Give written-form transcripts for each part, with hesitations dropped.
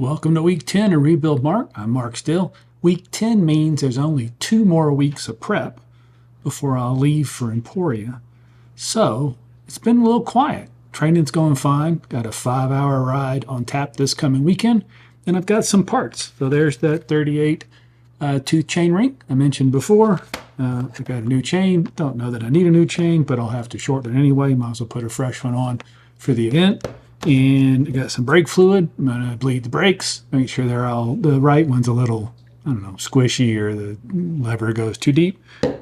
Welcome to week 10 of Rebuild Mark. I'm Mark Still. Week 10 means there's only 2 more weeks of prep before I'll leave for Emporia. So it's been a little quiet. Training's going fine. Got a 5-hour ride on tap this coming weekend, and I've got some parts. So there's that 38 tooth chain ring I mentioned before. I've got a new chain. Don't know that I need a new chain, but I'll have to shorten it anyway. Might as well put a fresh one on for the event. And I got some brake fluid. I'm going to bleed the brakes, make sure they're all, the right one's a little, squishy, or the lever goes too deep.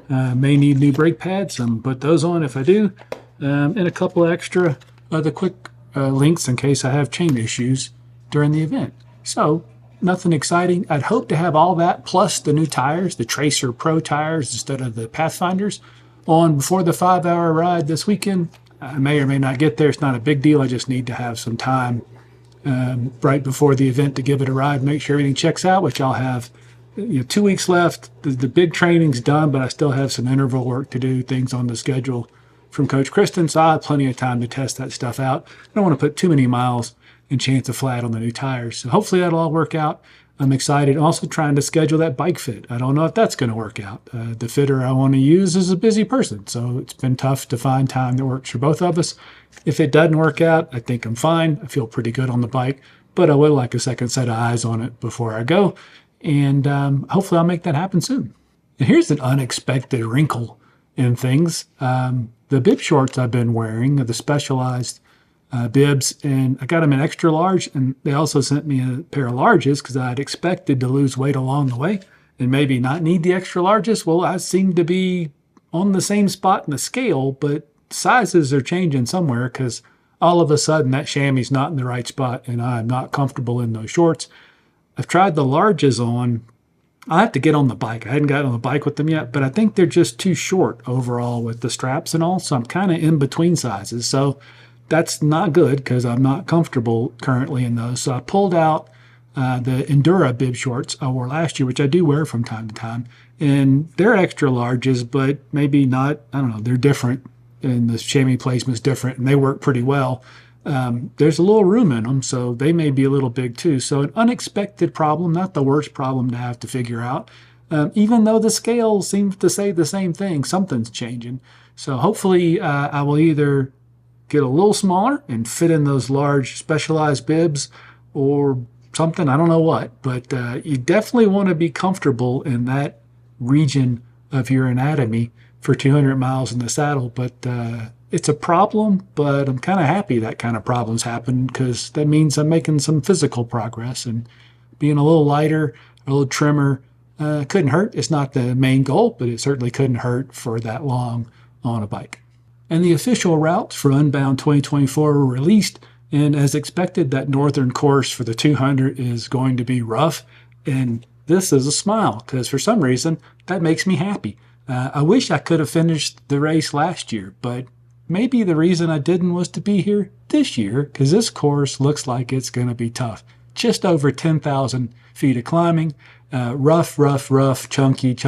May need new brake pads. I'm going to put those on if I do. And a couple extra other quick links in case I have chain issues during the event. So nothing exciting. I'd hope to have all that plus the new tires, the Tracer Pro tires instead of the Pathfinders, on before the 5-hour ride this weekend. I may or may not get there. It's not a big deal. I just need to have some time right before the event to give it a ride, make sure everything checks out, which I'll have 2 weeks left. The big training's done, but I still have some interval work to do, things on the schedule from Coach Kristen, so I have plenty of time to test that stuff out. I don't want to put too many miles and chance of flat on the new tires. So hopefully that'll all work out. I'm excited. Also trying to schedule that bike fit. I don't know if that's going to work out. The fitter I want to use is a busy person, so it's been tough to find time that works for both of us. If it doesn't work out, I think I'm fine. I feel pretty good on the bike, but I would like a second set of eyes on it before I go, and hopefully I'll make that happen soon. And here's an unexpected wrinkle in things. The bib shorts I've been wearing, the Specialized bibs, and I got them in extra large, and they also sent me a pair of larges because I'd expected to lose weight along the way and maybe not need the extra larges. Well, I seem to be on the same spot in the scale, but sizes are changing somewhere because all of a sudden that chamois not in the right spot and I'm not comfortable in those shorts. I've tried the larges on. I have to get on the bike. I hadn't gotten on the bike with them yet, but I think they're just too short overall with the straps and all, so I'm kind of in between sizes. So that's not good because I'm not comfortable currently in those. So I pulled out the Endura bib shorts I wore last year, which I do wear from time to time. And they're extra larges, but maybe not, they're different. And the chamois placement's different, and they work pretty well. There's a little room in them, so they may be a little big too. So an unexpected problem, not the worst problem to have to figure out. Even though the scale seems to say the same thing, something's changing. So hopefully I will either get a little smaller and fit in those large Specialized bibs or something. I don't know what, but you definitely want to be comfortable in that region of your anatomy for 200 miles in the saddle. But it's a problem, but I'm kind of happy that kind of problems happen because that means I'm making some physical progress, and being a little lighter, a little trimmer couldn't hurt. It's not the main goal, but it certainly couldn't hurt for that long on a bike. And the official routes for Unbound 2024 were released, and as expected, that northern course for the 200 is going to be rough, and this is a smile, because for some reason, that makes me happy. I wish I could have finished the race last year, but maybe the reason I didn't was to be here this year, because this course looks like it's going to be tough. Just over 10,000 feet of climbing, rough, chunky. It's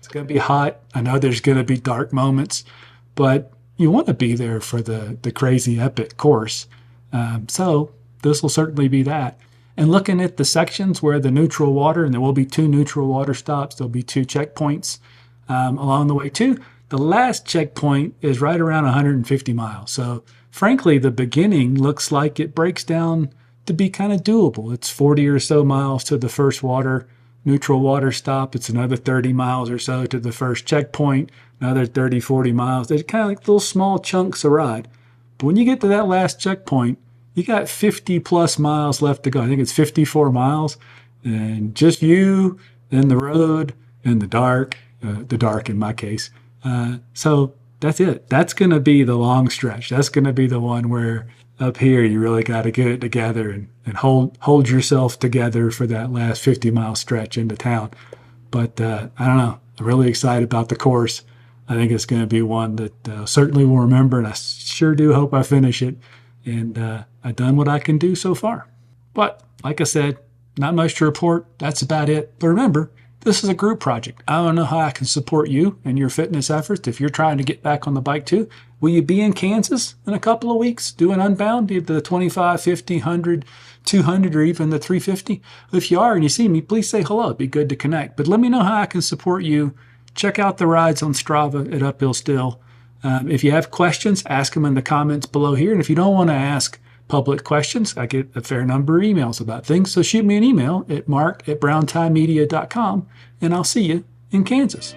going to be hot. I know there's going to be dark moments, but you want to be there for the crazy epic course. So this will certainly be that. And looking at the sections where the neutral water, and there will be 2 neutral water stops, there'll be 2 checkpoints along the way too. The last checkpoint is right around 150 miles. So frankly, the beginning looks like it breaks down to be kind of doable. It's 40 or so miles to the first neutral water stop. It's another 30 miles or so to the first checkpoint, another 30, 40 miles. They're kind of like little small chunks of ride. But when you get to that last checkpoint, you got 50 plus miles left to go. I think it's 54 miles, and just you and the road and the dark in my case. So that's it. That's going to be the long stretch. That's going to be the one where up here you really got to get it together and hold yourself together for that last 50-mile stretch into town. But I don't know. I'm really excited about the course. I think it's going to be one that certainly will remember, and I sure do hope I finish it. And I've done what I can do so far. But like I said, not much to report. That's about it. But remember, This is a group project. I don't know how I can support you and your fitness efforts if you're trying to get back on the bike too. Will you be in Kansas in a couple of weeks doing Unbound, either the 25, 50, 100, 200, or even the 350? If you are and you see me, please say hello. It'd be good to connect. But let me know how I can support you. Check out the rides on Strava at Uphill Still. If you have questions, ask them in the comments below here. And if you don't want to ask public questions, I get a fair number of emails about things. So shoot me an email at mark@brownTieMedia.com, and I'll see you in Kansas.